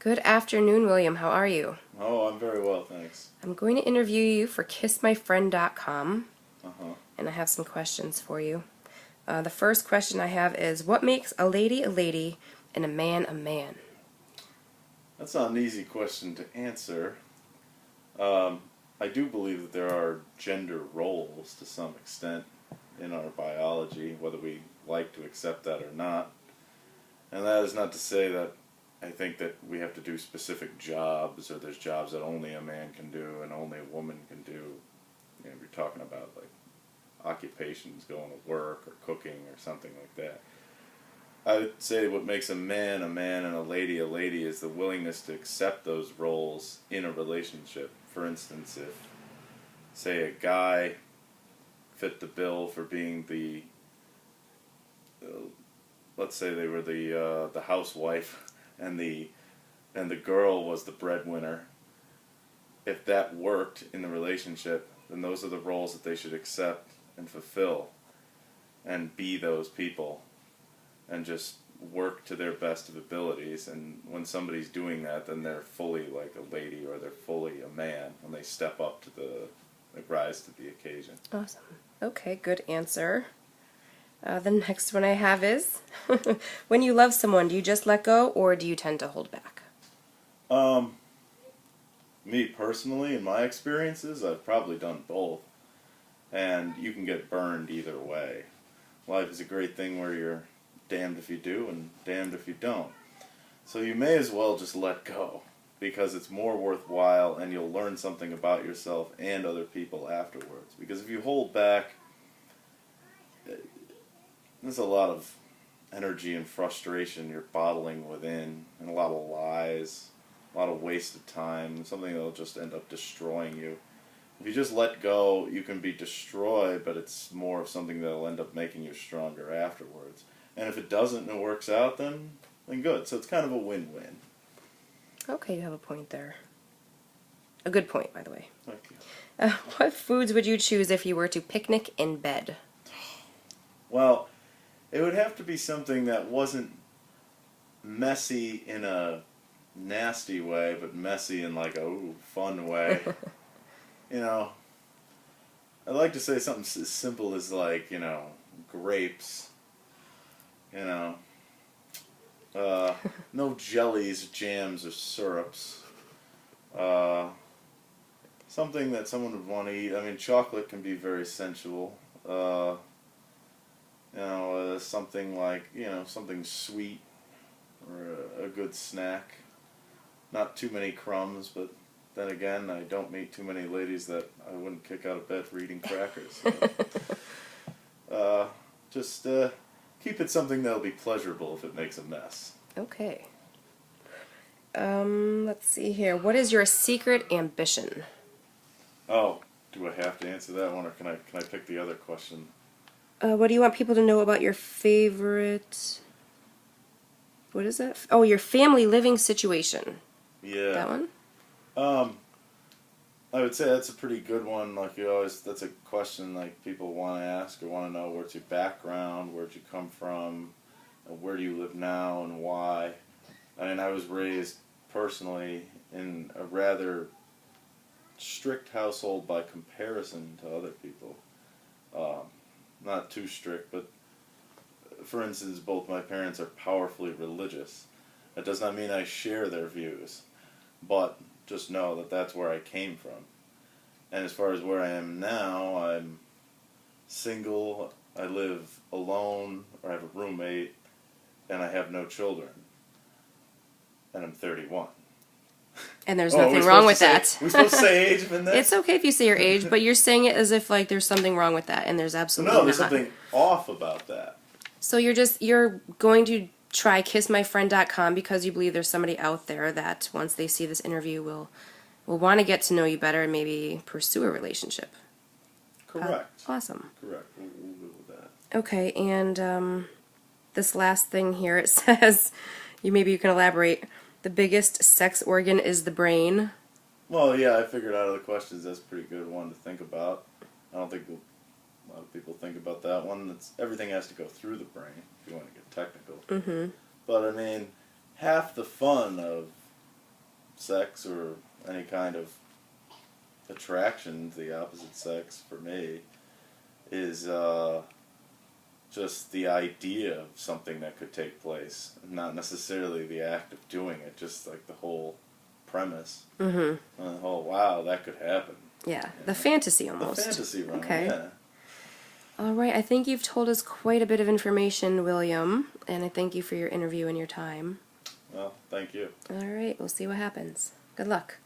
Good afternoon, William. How are you? Oh, I'm very well, thanks. I'm going to interview you for kissmyfriend.com, Uh-huh. and I have some questions for you. The first question I have is, what makes a lady and a man a man? That's not an easy question to answer. Um, I do believe that there are gender roles to some extent in our biology, whether we like to accept that or not. And that is not to say that I think that we have to do specific jobs, or there's jobs that only a man can do and only a woman can do. You know, we're talking about like occupations, going to work or cooking or something like that. I would say what makes a man and a lady is the willingness to accept those roles in a relationship. For instance, if, say, a guy fit the bill for being let's say they were the housewife, and the girl was the breadwinner. If that worked in the relationship, then those are the roles that they should accept and fulfill, and be those people, and just work to their best of abilities. And when somebody's doing that, then they're fully like a lady, or they're fully a man when they step up to the rise to the occasion. Awesome. Okay, good answer. The next one I have is, when you love someone, do you just let go or do you tend to hold back? Me personally, in my experiences, I've probably done both, and you can get burned either way. Life is a great thing where you're damned if you do and damned if you don't. So you may as well just let go, because it's more worthwhile and you'll learn something about yourself and other people afterwards. Because if you hold back, there's a lot of energy and frustration you're bottling within, and a lot of lies, a lot of wasted time, something that'll just end up destroying you. If you just let go, you can be destroyed, but it's more of something that'll end up making you stronger afterwards. And if it doesn't and it works out, then good. So it's kind of a win-win. Okay, you have a point there. A good point, by the way. Thank you. What foods would you choose if you were to picnic in bed? Well, it would have to be something that wasn't messy in a nasty way, but messy in like a fun way. You know, I'd like to say something as simple as like, grapes. No jellies, jams, or syrups. Something that someone would want to eat. I mean, chocolate can be very sensual. Something like, something sweet, or a good snack. Not too many crumbs, but then again, I don't meet too many ladies that I wouldn't kick out of bed for eating crackers. So, just keep it something that'll be pleasurable if it makes a mess. Okay. Let's see here. What is your secret ambition? Oh, do I have to answer that one, or can I pick the other question? What do you want people to know about your favorite... What is that? Oh, your family living situation. Yeah. That one? I would say that's a pretty good one. Like, that's a question like people want to ask, or want to know where's your background, where'd you come from, where do you live now, and why. I mean, I was raised personally in a rather strict household by comparison to other people. Not too strict, but for instance, both my parents are powerfully religious. That does not mean I share their views, but just know that that's where I came from. And as far as where I am now, I'm single, I live alone, or I have a roommate, and I have no children. And I'm 31. And there's nothing wrong with that. We're supposed to say age in that? It's okay if you say your age, but you're saying it as if like there's something wrong with that, and there's absolutely No, there's not. something off about that. So you're going to try kissmyfriend.com because you believe there's somebody out there that once they see this interview will want to get to know you better and maybe pursue a relationship. Correct. Awesome. Correct. We'll go with that. Okay, and this last thing here, it says, maybe you can elaborate, the biggest sex organ is the brain. Well, yeah, I figured out of the questions that's a pretty good one to think about. I don't think a lot of people think about that one. Everything has to go through the brain, if you want to get technical. Mm-hmm. But, I mean, half the fun of sex or any kind of attraction to the opposite sex for me is just the idea of something that could take place, not necessarily the act of doing it, just like the whole premise. Mm-hmm. The whole, wow, that could happen. Yeah, the fantasy The almost. fantasy realm, Okay. yeah. All right, I think you've told us quite a bit of information, William, and I thank you for your interview and your time. Well, thank you. All right, we'll see what happens. Good luck.